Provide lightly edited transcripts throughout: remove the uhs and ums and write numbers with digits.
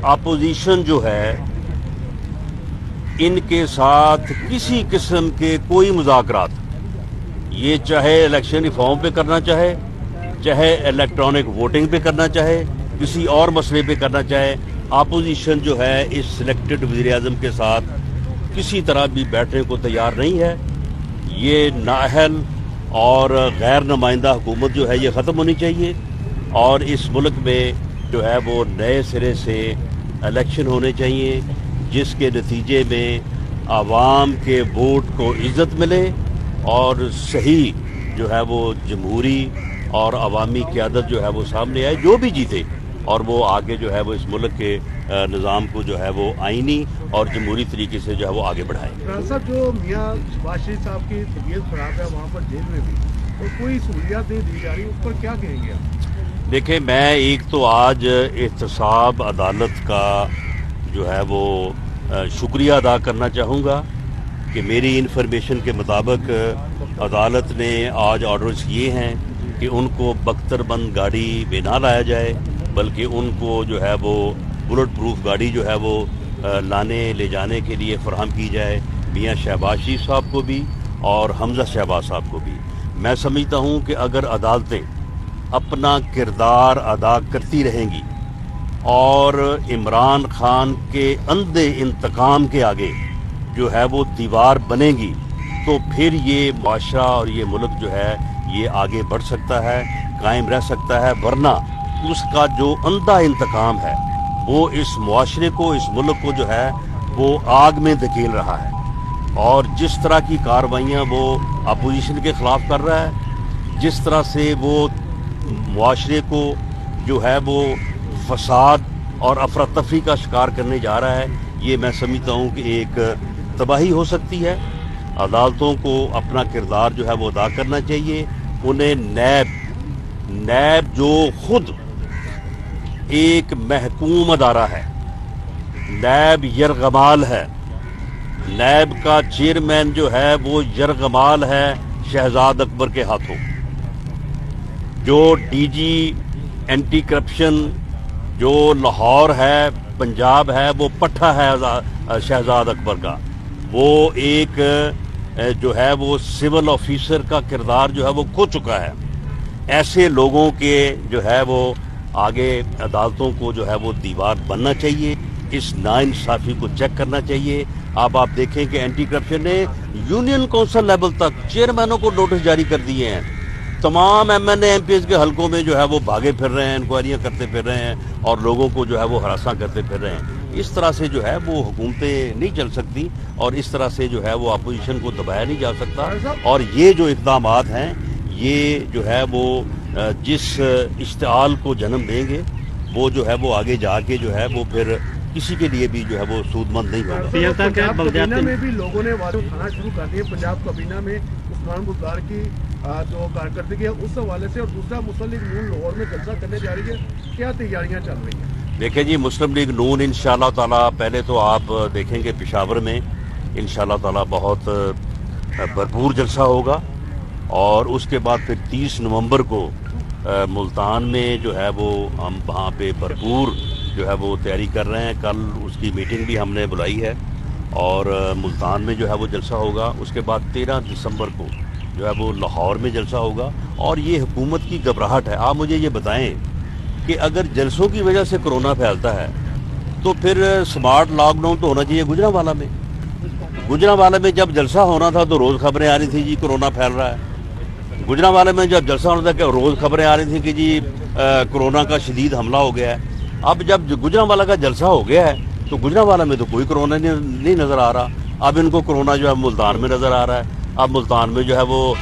Opposition جو ہے ان کے ساتھ کسی قسم کے کوئی مذاکرات، یہ چاہے الیکشن ریفارم پہ کرنا چاہے الیکٹرانک ووٹنگ پہ کرنا چاہے، کسی اور مسئلے پہ کرنا چاہے، اپوزیشن جو ہے اس سلیکٹڈ وزیر اعظم کے ساتھ کسی طرح بھی بیٹھنے کو تیار نہیں ہے۔ یہ نااہل اور غیر نمائندہ حکومت جو ہے یہ ختم ہونی چاہیے، اور اس ملک میں جو ہے وہ نئے سرے سے الیکشن ہونے چاہیے، جس کے نتیجے میں عوام کے ووٹ کو عزت ملے اور صحیح جو ہے وہ جمہوری اور عوامی قیادت جو ہے وہ سامنے آئے، جو بھی جیتے، اور وہ آگے جو ہے وہ اس ملک کے نظام کو جو ہے وہ آئینی اور جمہوری طریقے سے جو ہے وہ آگے بڑھائے۔ عمران صاحب، جو میاں شہباز شریف صاحب کی طبیعت خراب ہے وہاں پر جیل میں بھی، اور کوئی سہولیات نہیں دی جا رہی، اس پر کیا کہیں گے آپ؟ دیکھیں، میں ایک تو آج احتساب عدالت کا جو ہے وہ شکریہ ادا کرنا چاہوں گا کہ میری انفارمیشن کے مطابق عدالت نے آج آرڈرز کیے ہیں کہ ان کو بختر بند گاڑی میں نہ لایا جائے، بلکہ ان کو جو ہے وہ بلٹ پروف گاڑی جو ہے وہ لانے لے جانے کے لیے فراہم کی جائے، میاں شہباز شریف صاحب کو بھی اور حمزہ شہباز صاحب کو بھی۔ میں سمجھتا ہوں کہ اگر عدالتیں اپنا کردار ادا کرتی رہیں گی اور عمران خان کے اندھے انتقام کے آگے جو ہے وہ دیوار بنے گی، تو پھر یہ معاشرہ اور یہ ملک جو ہے یہ آگے بڑھ سکتا ہے، قائم رہ سکتا ہے، ورنہ اس کا جو اندھا انتقام ہے وہ اس معاشرے کو، اس ملک کو جو ہے وہ آگ میں دھکیل رہا ہے، اور جس طرح کی کارروائیاں وہ اپوزیشن کے خلاف کر رہا ہے، جس طرح سے وہ معاشرے کو جو ہے وہ فساد اور افراتفری کا شکار کرنے جا رہا ہے، یہ میں سمجھتا ہوں کہ ایک تباہی ہو سکتی ہے۔ عدالتوں کو اپنا کردار جو ہے وہ ادا کرنا چاہیے، انہیں نیب جو خود ایک محکوم ادارہ ہے، نیب یرغمال ہے، نیب کا چیئرمین جو ہے وہ یرغمال ہے شہزاد اکبر کے ہاتھوں، جو ڈی جی اینٹی کرپشن جو لاہور ہے، پنجاب ہے، وہ پٹھا ہے شہزاد اکبر کا، وہ ایک جو ہے وہ سول آفیسر کا کردار جو ہے وہ کھو چکا ہے۔ ایسے لوگوں کے جو ہے وہ آگے عدالتوں کو جو ہے وہ دیوار بننا چاہیے، اس ناانصافی کو چیک کرنا چاہیے۔ اب آپ دیکھیں کہ اینٹی کرپشن نے یونین کونسل لیول تک چیئرمینوں کو نوٹس جاری کر دیے ہیں، تمام M N A M P S کے حلقوں میں جو ہے وہ بھاگے پھر رہے ہیں، انکوائریاں کرتے پھر رہے ہیں، اور لوگوں کو جو ہے وہ ہراساں کرتے پھر رہے ہیں۔ اس طرح سے جو ہے وہ حکومتیں نہیں چل سکتی، اور اس طرح سے جو ہے وہ اپوزیشن کو دبایا نہیں جا سکتا، اور یہ جو اقدامات ہیں یہ جو ہے وہ جس اشتعال کو جنم دیں گے، وہ جو ہے وہ آگے جا کے جو ہے وہ پھر کسی کے لیے بھی جو ہے وہ سود مند نہیں ہوگا۔ پنجاب کابینہ میں بھی لوگوں نے وعدے اٹھانا شروع کر دیے، پنجاب کابینہ میں عثمان بزدار کی جو کارکردگی ہے اس حوالے سے، اور دوسرا مسلم لیگ نون لاہور میں جلسہ کرنے جا رہی ہے، کیا تیاریاں چل رہی ہیں؟ دیکھیں جی، مسلم لیگ نون انشاءاللہ تعالیٰ پہلے تو آپ دیکھیں گے پشاور میں انشاءاللہ تعالیٰ بہت بھرپور جلسہ ہوگا، اور اس کے بعد پھر 30 نومبر کو ملتان میں جو ہے وہ ہم وہاں پہ بھرپور جو ہے وہ تیاری کر رہے ہیں، کل اس کی میٹنگ بھی ہم نے بلائی ہے، اور ملتان میں جو ہے وہ جلسہ ہوگا۔ اس کے بعد 13 دسمبر کو جو ہے وہ لاہور میں جلسہ ہوگا، اور یہ حکومت کی گھبراہٹ ہے۔ آپ مجھے یہ بتائیں کہ اگر جلسوں کی وجہ سے کرونا پھیلتا ہے تو پھر سمارٹ لاک ڈاؤن تو ہونا چاہیے گجرانوالہ میں۔ گجرانوالہ میں جب جلسہ ہونا تھا تو روز خبریں آ رہی تھیں جی کرونا پھیل رہا ہے، گجرانوالہ میں جب جلسہ ہونا تھا کہ روز خبریں آ رہی تھیں کہ جی کرونا کا شدید حملہ ہو گیا ہے۔ اب جب گجرانوالہ کا جلسہ ہو گیا ہے تو گجرانوالہ میں تو کوئی کرونا نہیں نظر آ رہا، اب ان کو کرونا جو ہے ملتان میں نظر آ رہا ہے، اب ملتان میں جو ہے وہ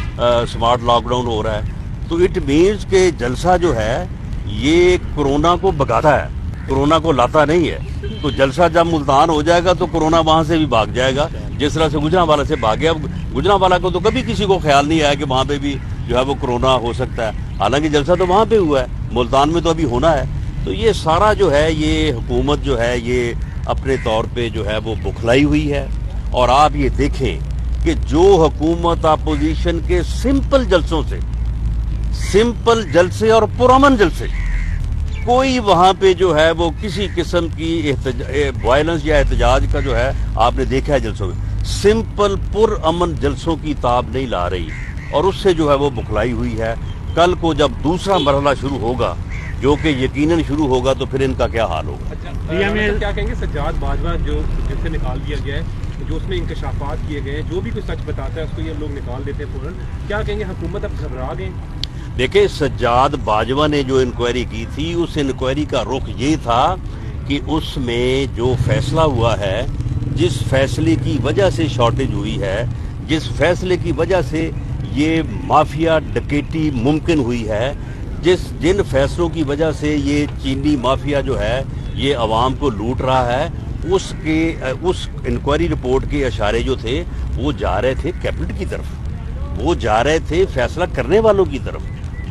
سمارٹ لاک ڈاؤن ہو رہا ہے، تو اٹ مینز کہ جلسہ جو ہے یہ کرونا کو بھگاتا ہے، کرونا کو لاتا نہیں ہے۔ تو جلسہ جب ملتان ہو جائے گا تو کرونا وہاں سے بھی بھاگ جائے گا، جس طرح سے گجرانوالہ سے بھاگے۔ اب گجرانوالہ کو تو کبھی کسی کو خیال نہیں آیا کہ وہاں پہ بھی جو ہے وہ کرونا ہو سکتا ہے، حالانکہ جلسہ تو وہاں پہ ہوا ہے، ملتان میں تو ابھی ہونا ہے۔ تو یہ سارا جو ہے یہ حکومت جو ہے یہ اپنے طور پہ جو ہے وہ بکھلائی ہوئی ہے، اور آپ یہ دیکھیں کہ جو حکومت اپوزیشن کے سمپل جلسوں سے، سمپل جلسے اور پرامن جلسے کوئی وہاں پہ جو ہے وہ کسی قسم کی وائلنس یا احتجاج کا جو ہے آپ نے دیکھا ہے جلسوں میں، سمپل پر امن جلسوں کی تاب نہیں لا رہی، اور اس سے جو ہے وہ بکھلائی ہوئی ہے۔ کل کو جب دوسرا مرحلہ شروع ہوگا جو کہ یقیناً شروع ہوگا تو پھر ان کا کیا حال ہوگا؟ کیا کہیں گے سجاد باجوہ جو جس سے نکال دیا گیا ہے، جو اس میں انکشافات کیے گئے ہیں، جو بھی کوئی سچ بتاتا ہے اس کو یہ لوگ نکال دیتے ہیں فوراً، کیا کہیں گے حکومت اب گھبرا گئے؟ دیکھیں، سجاد باجوہ نے جو انکوائری کی تھی، اس انکوائری کا رخ یہ تھا کہ اس میں جو فیصلہ ہوا ہے، جس فیصلے کی وجہ سے شارٹیج ہوئی ہے، جس فیصلے کی وجہ سے یہ مافیا ڈکیٹی ممکن ہوئی ہے، جن فیصلوں کی وجہ سے یہ چینی مافیا جو ہے یہ عوام کو لوٹ رہا ہے، اس انکوائری رپورٹ کے اشارے جو تھے وہ جا رہے تھے کیبنٹ کی طرف، وہ جا رہے تھے فیصلہ کرنے والوں کی طرف،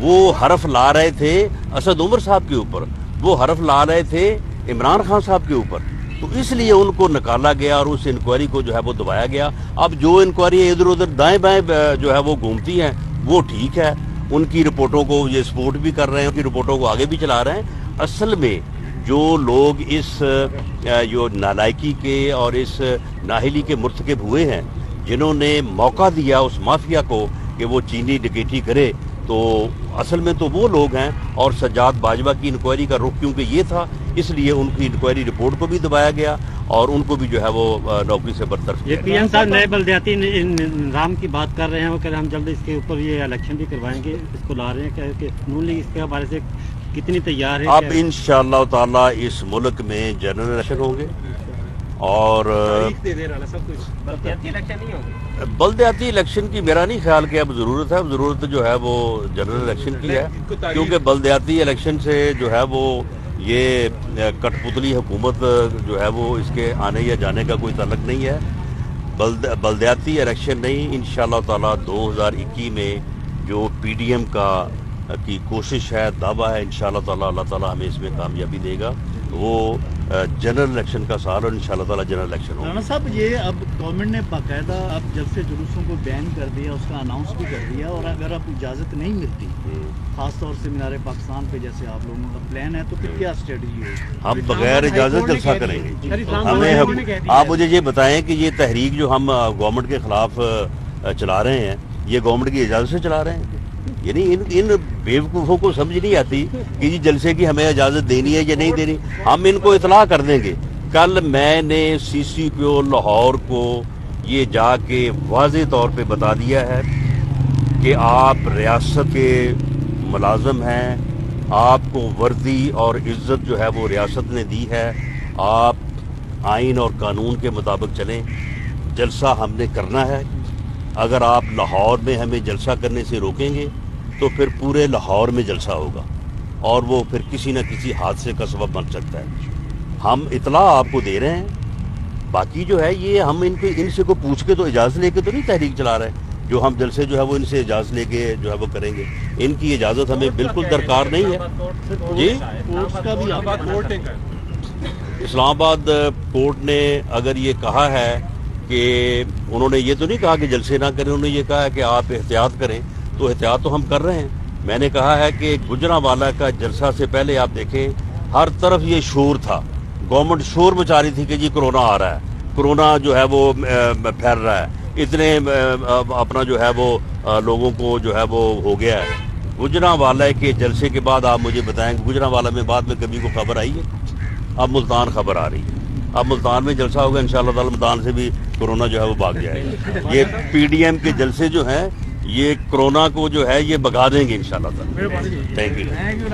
وہ حرف لا رہے تھے اسد عمر صاحب کے اوپر، وہ حرف لا رہے تھے عمران خان صاحب کے اوپر، تو اس لیے ان کو نکالا گیا اور اس انکوائری کو جو ہے وہ دبایا گیا۔ اب جو انکوائری ادھر ادھر دائیں بائیں جو ہے وہ گھومتی ہیں وہ ٹھیک ہے، ان کی رپورٹوں کو یہ سپورٹ بھی کر رہے ہیں، ان کی رپورٹوں کو آگے بھی چلا رہے ہیں۔ اصل میں جو لوگ اس جو نالائکی کے اور اس نااہلی کے مرتکب ہوئے ہیں، جنہوں نے موقع دیا اس مافیا کو کہ وہ چینی ڈکیٹی کرے، تو اصل میں تو وہ لوگ ہیں۔ اور سجاد باجوہ کی انکوائری کا رخ کیونکہ یہ تھا، اس لیے ان کی انکوائری رپورٹ کو بھی دبایا گیا اور ان کو بھی جو ہے وہ نوکری سے برطرف کیا گیا۔ پی ایم صاحب نئے بلدیاتی نظام کی بات کر رہے ہیں، وہ کہہ رہے ہیں ہم جلد اس کے اوپر یہ الیکشن بھی کروائیں گے، اس کو لا رہے ہیں کہ نون لیگ اس کے بارے سے کتنی تیار ہے؟ اب انشاءاللہ تعالیٰ اس ملک میں جنرل الیکشن ہوں گے، اور بلدیاتی الیکشن کی میرا نہیں خیال کہ اب ضرورت ہے، اب ضرورت جو ہے وہ جنرل الیکشن کی ہے، کیونکہ بلدیاتی الیکشن سے جو ہے وہ یہ کٹ پتلی حکومت جو ہے وہ اس کے آنے یا جانے کا کوئی تعلق نہیں ہے۔ بلدیاتی الیکشن نہیں، انشاءاللہ تعالیٰ 2021 میں جو پی ڈی ایم کی کوشش ہے، دعویٰ ہے، انشاءاللہ تعالیٰ اللہ تعالیٰ ہمیں اس میں کامیابی دے گا، وہ جنرل الیکشن کا سال اور انشاءاللہ تعالیٰ جنرل الیکشن ہوگا۔ رانا صاحب، یہ اب گورنمنٹ نے باقاعدہ اب جلسے جلوسوں کو بین کر دیا، اس کا اناؤنس بھی کر دیا، اور اگر اب اجازت نہیں ملتی، خاص طور سے مینار پاکستان پہ جیسے آپ لوگوں کا پلان ہے، تو پھر کیا اسٹریٹجی ہوگی؟ ہم بغیر اجازت جلسہ کریں گے۔ آپ مجھے یہ بتائیں کہ یہ تحریک جو ہم گورنمنٹ کے خلاف چلا رہے ہیں، یہ گورنمنٹ کی اجازت سے چلا رہے ہیں؟ یعنی ان بیوقوفوں کو سمجھ نہیں آتی کہ یہ جلسے کی ہمیں اجازت دینی ہے یا نہیں دینی، ہم ان کو اطلاع کر دیں گے۔ کل میں نے سی سی پی او لاہور کو یہ جا کے واضح طور پہ بتا دیا ہے کہ آپ ریاست کے ملازم ہیں، آپ کو وردی اور عزت جو ہے وہ ریاست نے دی ہے، آپ آئین اور قانون کے مطابق چلیں، جلسہ ہم نے کرنا ہے۔ اگر آپ لاہور میں ہمیں جلسہ کرنے سے روکیں گے تو پھر پورے لاہور میں جلسہ ہوگا، اور وہ پھر کسی نہ کسی حادثے کا سبب بن سکتا ہے۔ ہم اطلاع آپ کو دے رہے ہیں، باقی جو ہے یہ ہم ان سے کو پوچھ کے تو اجازت لے کے تو نہیں تحریک چلا رہے ہیں، جو ہم جلسے جو ہے وہ ان سے اجازت لے کے جو ہے وہ کریں گے، ان کی اجازت ہمیں بالکل درکار نہیں ہے۔ جی، اسلام آباد کورٹ نے اگر یہ کہا ہے کہ انہوں نے یہ تو نہیں کہا کہ جلسے نہ کریں، انہوں نے یہ کہا ہے کہ آپ احتیاط کریں، تو احتیاط تو ہم کر رہے ہیں۔ میں نے کہا ہے کہ گجرانوالہ کا جلسہ سے پہلے آپ دیکھیں ہر طرف یہ شور تھا، گورنمنٹ شور مچا رہی تھی کہ جی کرونا آ رہا ہے، کرونا جو ہے وہ پھیل رہا ہے، اتنے اپنا جو ہے وہ لوگوں کو جو ہے وہ ہو گیا ہے۔ گجرانوالہ کے جلسے کے بعد آپ مجھے بتائیں کہ گجرانوالہ میں بعد میں کبھی کو خبر آئی ہے؟ اب ملتان خبر آ رہی ہے، اب ملتان میں جلسہ ہوگا، انشاءاللہ تعالی ملتان سے بھی کرونا جو ہے وہ بھاگ جائے گا۔ یہ پی ڈی ایم کے جلسے جو ہیں یہ کرونا کو جو ہے یہ بگا دیں گے انشاءاللہ تعالی۔ Thank you.